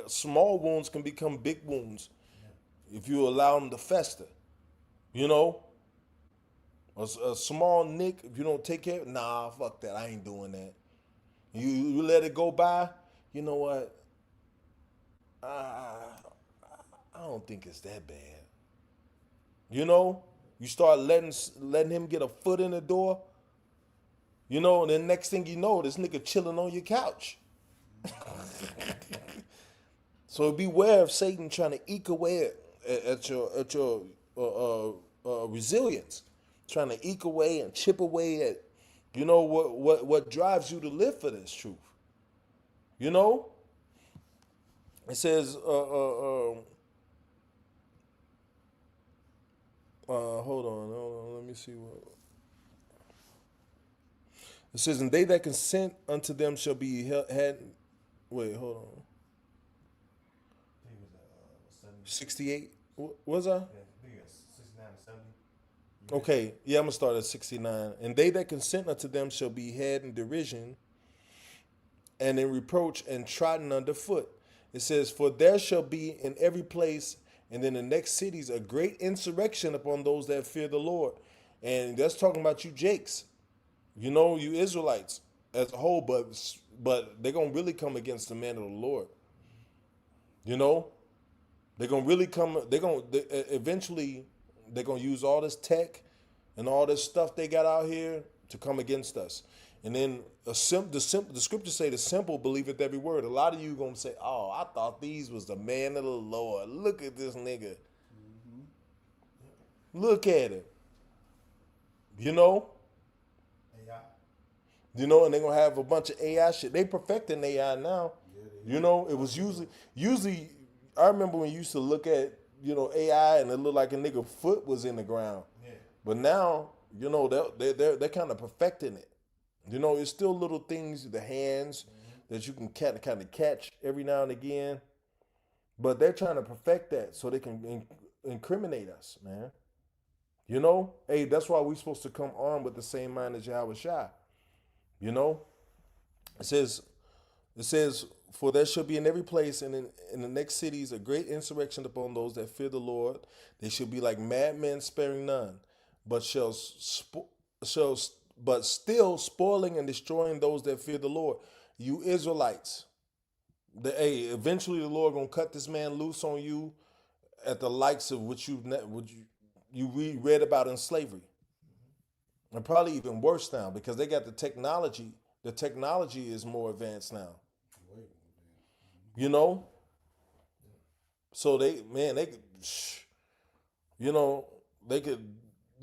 small wounds can become big wounds if you allow them to fester. You know, a small nick, if you don't take care of it, nah, fuck that. I ain't doing that. You let it go by. You know what? I don't think it's that bad. You know, you start letting him get a foot in the door. You know, and then next thing you know, this nigga chilling on your couch. So beware of Satan trying to eke away at your resilience, trying to eke away and chip away at, you know, what drives you to live for this truth. You know, it says, hold on, let me see what. It says, "And they that consent unto them shall be had." Wait, hold on. 68. Was I? Yeah, I think it's 69 to 70. Okay, yeah, I'm gonna start at 69. "And they that consent unto them shall be had in derision, and in reproach, and trodden under foot." It says, "For there shall be in every place and in the next cities a great insurrection upon those that fear the Lord." And that's talking about you Jakes, you know, you Israelites as a whole, but they're gonna really come against the man of the Lord. You know, they're gonna really come. Eventually, they're gonna use all this tech and all this stuff they got out here to come against us. And then the scriptures say the simple believeth every word. A lot of you gonna say, "Oh, I thought these was the man of the Lord. Look at this nigga. Look at him." You know. AI. You know, and they're gonna have a bunch of AI shit. They perfecting AI now. You know, it was usually I remember when you used to look at, you know, AI and it looked like a nigga foot was in the ground. Yeah. But now, you know, they're kind of perfecting it. You know, it's still little things, the hands that you can kind of catch every now and again. But they're trying to perfect that so they can incriminate us, man. You know, hey, that's why we're supposed to come armed with the same mind as Yahweh Shai. You know, it says, for there shall be in every place and in the next cities a great insurrection upon those that fear the Lord. They shall be like madmen, sparing none, but but still spoiling and destroying those that fear the Lord. You Israelites, eventually the Lord gonna cut this man loose on you at the likes of what you read about in slavery. And probably even worse now because they got the technology. The technology is more advanced now. You know? So they could, you know, they could,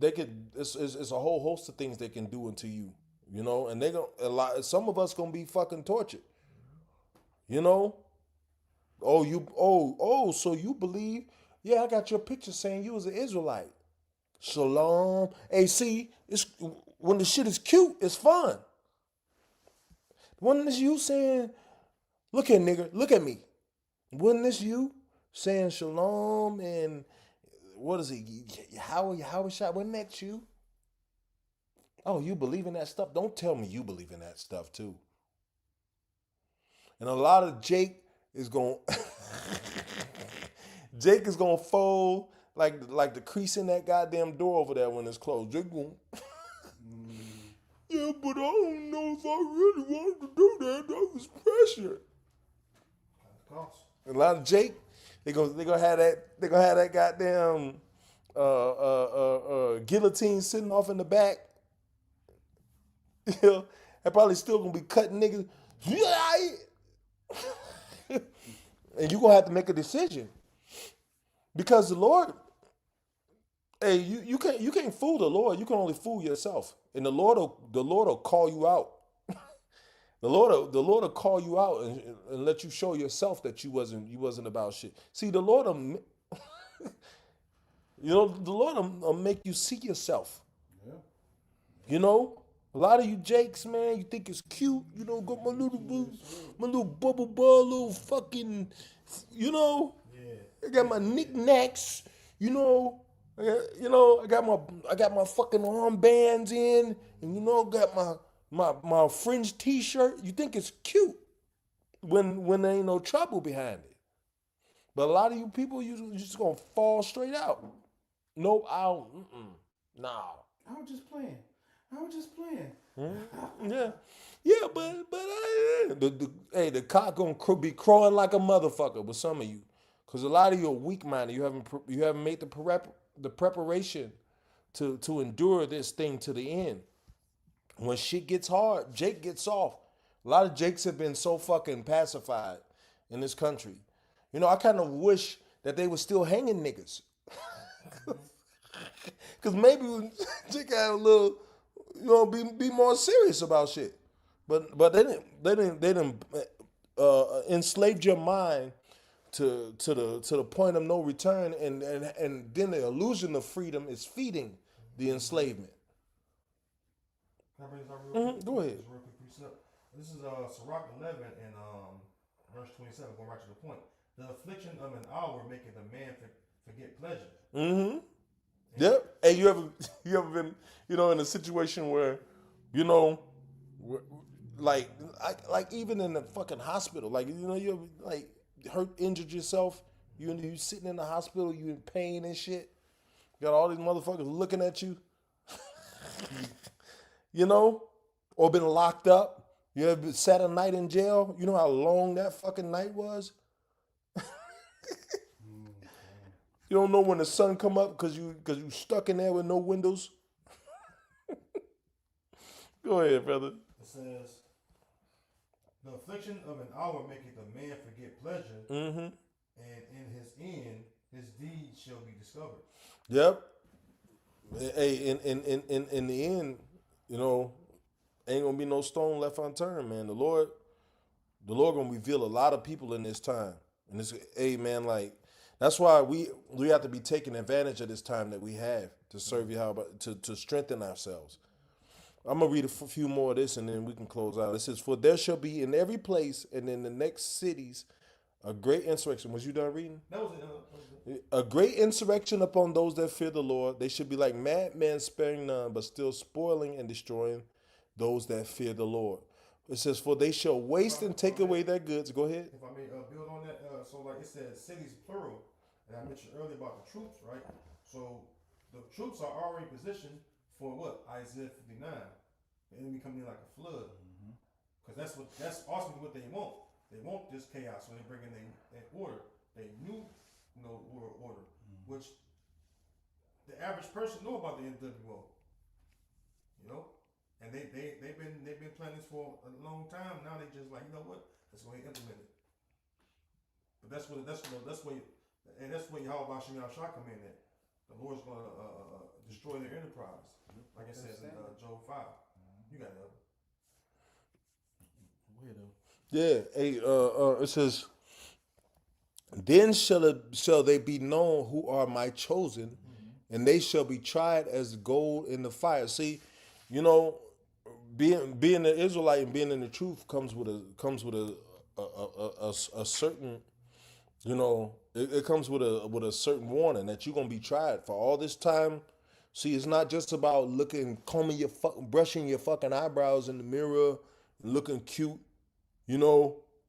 it's a whole host of things they can do unto you, you know? And some of us gonna be fucking tortured. You know? So you believe, yeah, I got your picture saying you was an Israelite. Shalom. Hey, see, it's when the shit is cute, it's fun. When it's you saying, look at nigga, look at me. When this you saying shalom and what is it? How is that? Wasn't that you? Oh, you believe in that stuff? Don't tell me you believe in that stuff too. And a lot of Jake is gonna fold like the crease in that goddamn door over there when it's closed. Jake gonna, yeah, but I don't know if I really wanted to do that. That was pressure. A lot of Jake, they gonna have that goddamn guillotine sitting off in the back. You know, they're probably still gonna be cutting niggas. And you're gonna have to make a decision. Because the Lord, hey, you can't fool the Lord. You can only fool yourself. And the Lord will call you out. The Lord will call you out and let you show yourself that you wasn't about shit. See, the Lord will, you know, the Lord will make you see yourself. Yeah. You know, a lot of you Jakes, man, you think it's cute. You know, got my little bubble ball, little fucking, you know. Yeah. I got my knickknacks. You know. I got my fucking armbands in, and you know, got my fringe T-shirt. You think it's cute when there ain't no trouble behind it. But a lot of you people, you just gonna fall straight out. No, I don't. No. I was just playing. Yeah, but the cock gonna be crowing like a motherfucker with some of you, cause a lot of you are weak-minded. You haven't made the preparation to endure this thing to the end. When shit gets hard, Jake gets off. A lot of Jakes have been so fucking pacified in this country. You know, I kind of wish that they were still hanging niggas. Cause maybe Jake had a little, you know, be more serious about shit. But they didn't enslaved your mind to the point of no return, and then the illusion of freedom is feeding the enslavement. Can I bring this up real quick? Go ahead. Real quick precept. This is Sirach 11 and verse 27, going right to the point. The affliction of an hour maketh a man forget pleasure. Mm-hmm. Yep. Hey, you ever been, you know, in a situation where, you know, like even in the fucking hospital, like, you know, you like injured yourself, you sitting in the hospital, you in pain and shit. You got all these motherfuckers looking at you. You know, or been locked up. You ever sat a night in jail? You know how long that fucking night was? You don't know when the sun come up because you stuck in there with no windows. Go ahead, brother. It says, the affliction of an hour maketh a man forget pleasure, Mm-hmm. and in his end his deed shall be discovered. Yep. Hey, in the end, ain't gonna be no stone left unturned, man. The Lord gonna reveal a lot of people in this time. And it's, hey man, like that's why we have to be taking advantage of this time that we have to serve you, to strengthen ourselves. I'm gonna read a few more of this and then we can close out. It says, "For there shall be in every place and in the next cities a great insurrection." Was you done reading? That was it. "A great insurrection upon those that fear the Lord. They should be like madmen, sparing none, but still spoiling and destroying those that fear the Lord." It says, "For they shall waste and take away their goods." Go ahead. If I may build on that, so like it says cities plural, and I mentioned earlier about the troops, right? So the troops are already positioned for what? Isaiah 59. The enemy coming in like a flood. Because that's ultimately what they want. They want this chaos, so they bring in their order. They new, order, which the average person know about the NWO. And they've been planning this for a long time. Now they just like, you know what? Let's go ahead and implement it. But that's where Yahweh Shem Shah come in at. The Lord's going to destroy their enterprise, like it says in Job 5. You got it. Weirdo. Yeah. Hey, it says, "Then shall they be known who are my chosen, and they shall be tried as gold in the fire." See, being an Israelite and being in the truth comes with a certain, it comes with a certain warning that you're gonna be tried for all this time. See, it's not just about brushing your fucking eyebrows in the mirror, looking cute,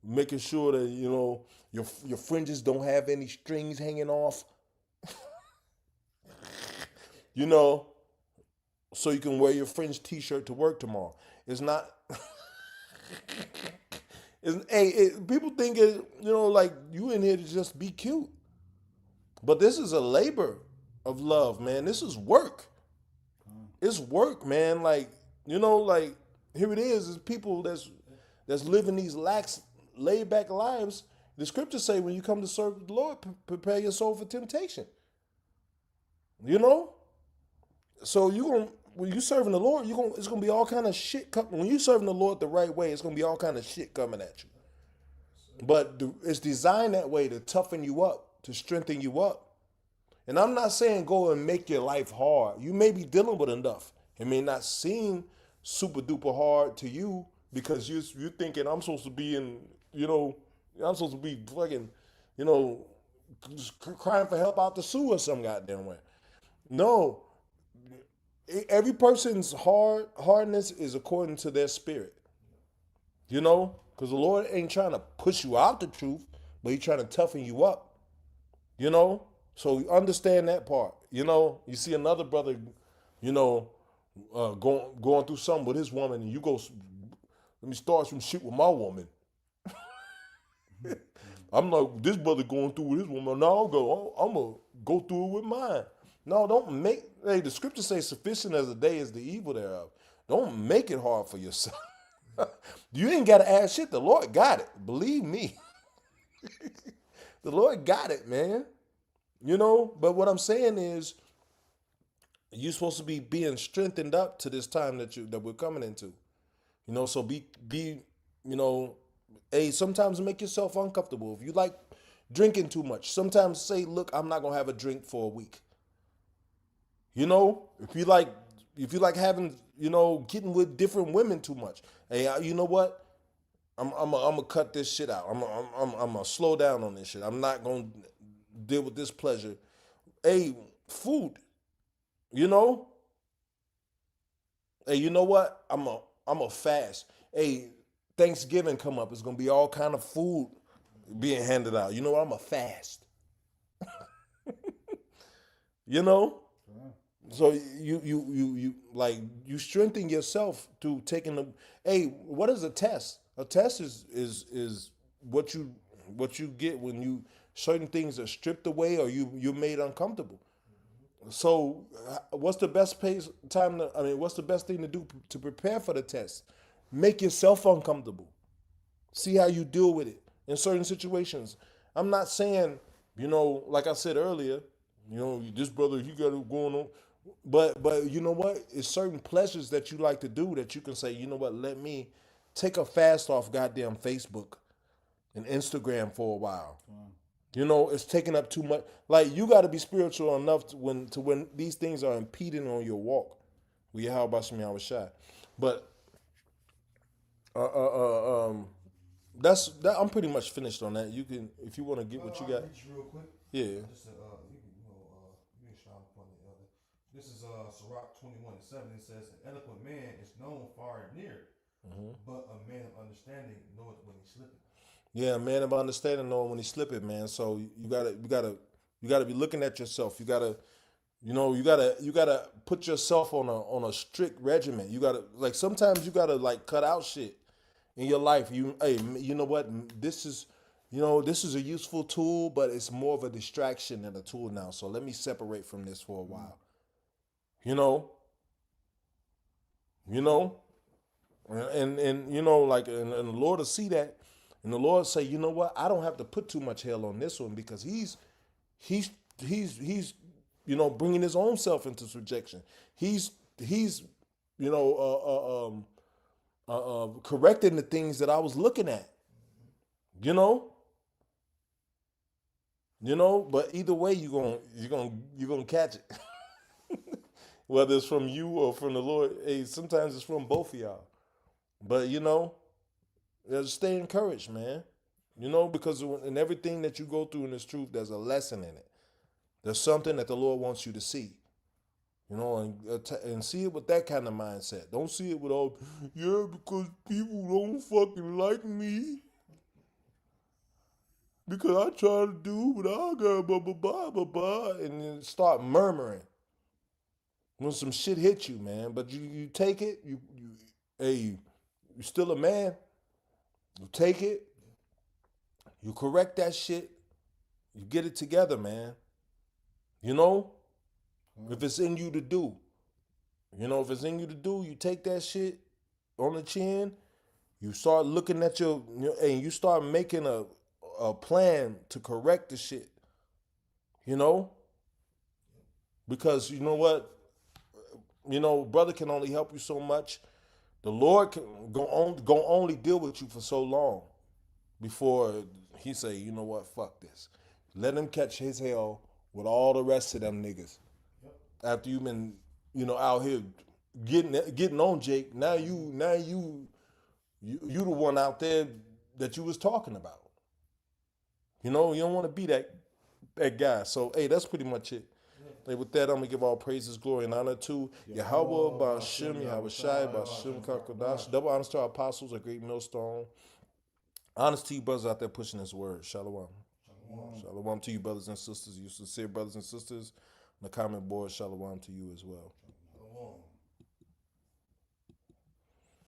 making sure that your fringes don't have any strings hanging off, so you can wear your fringe t-shirt to work tomorrow. It's not. People think like you in here to just be cute, but this is a labor of love, man. This is work. It's work, man. Like here it is people that's living these laid back lives. The scriptures say when you come to serve the Lord, prepare your soul for temptation. So when you serving the Lord, it's gonna be all kind of shit coming. When you serving the Lord the right way, it's gonna be all kind of shit coming at you. But it's designed that way to toughen you up, to strengthen you up. And I'm not saying go and make your life hard. You may be dealing with enough. It may not seem super duper hard to you because you're thinking I'm supposed to be I'm supposed to be fucking, just crying for help out the sewer some goddamn way. No. Every person's hardness is according to their spirit. Because the Lord ain't trying to push you out the truth, but he's trying to toughen you up. So you understand that part. You see another brother, going through something with his woman, and you go, let me start some shit with my woman. I'm like, this brother going through with his woman. Now I'm gonna go through it with mine. No, don't make. Hey, the scriptures say, "Sufficient as the day is the evil thereof." Don't make it hard for yourself. You ain't got to add shit. The Lord got it. Believe me. The Lord got it, man. But what I'm saying is, you're supposed to be being strengthened up to this time that we're coming into. So be sometimes make yourself uncomfortable. If you like drinking too much, sometimes say, look, I'm not gonna have a drink for a week. If you like having, getting with different women too much. Hey, you know what? I'm gonna cut this shit out. I'm gonna slow down on this shit. I'm not gonna deal with this pleasure. Hey, food. Hey, you know what? I'm a fast. Hey, Thanksgiving come up. It's gonna be all kind of food being handed out. You know what? I'm a fast. So you strengthen yourself through taking the. Hey, what is a test? A test is what you get when you certain things are stripped away or you're made uncomfortable. So, what's the best what's the best thing to do to prepare for the test? Make yourself uncomfortable. See how you deal with it in certain situations. I'm not saying, like I said earlier, this brother, he got it going on. But you know what? It's certain pleasures that you like to do that you can say, you know what, let me take a fast off goddamn Facebook and Instagram for a while. It's taking up too much. Like, you got to be spiritual enough to when these things are impeding on your walk. We how about me? I was shy, but that's that. I'm pretty much finished on that. You can, if you want to get what you got. Real quick. Yeah. Just you can shine upon the other. This is Sirach 21:7. It says, "An eloquent man is known far and near, but a man of understanding knoweth when he's slipping." Yeah, man of understanding knowing when he's slipping, man. So you gotta be looking at yourself. You gotta put yourself on a strict regimen. You gotta, like, sometimes you gotta, like, cut out shit in your life. You know what? This is a useful tool, but it's more of a distraction than a tool now. So let me separate from this for a while. And the Lord will see that. And the Lord say, you know what? I don't have to put too much hell on this one because he's bringing his own self into subjection. He's correcting the things that I was looking at. But either way, you're gonna catch it. Whether it's from you or from the Lord, hey, sometimes it's from both of y'all. But stay encouraged, man. Because in everything that you go through in this truth, there's a lesson in it. There's something that the Lord wants you to see. And see it with that kind of mindset. Don't see it with all, because people don't fucking like me. Because I try to do what I got, blah, blah, blah, blah, blah, and then start murmuring when some shit hits you, man. But you take it, you're still a man. You take it, you correct that shit, you get it together, man. If it's in you to do. You take that shit on the chin, you start looking at and you start making a plan to correct the shit. Because you know what? Brother can only help you so much. The Lord can go only deal with you for so long before he say, you know what, fuck this. Let him catch his hell with all the rest of them niggas. After you've been, out here getting on Jake, now you the one out there that you was talking about. You don't want to be that guy. So, hey, that's pretty much it. Hey, with that, I'm going to give all praises, glory, and honor to Yahweh, Ba'ashem, Yahweh Shai, Ba'ashem, Kakodash. Double honors to our apostles, a great millstone. Honors to you brothers out there pushing this word. Shalom. Shalom to you brothers and sisters, you sincere brothers and sisters. On the comment board, shalom to you as well.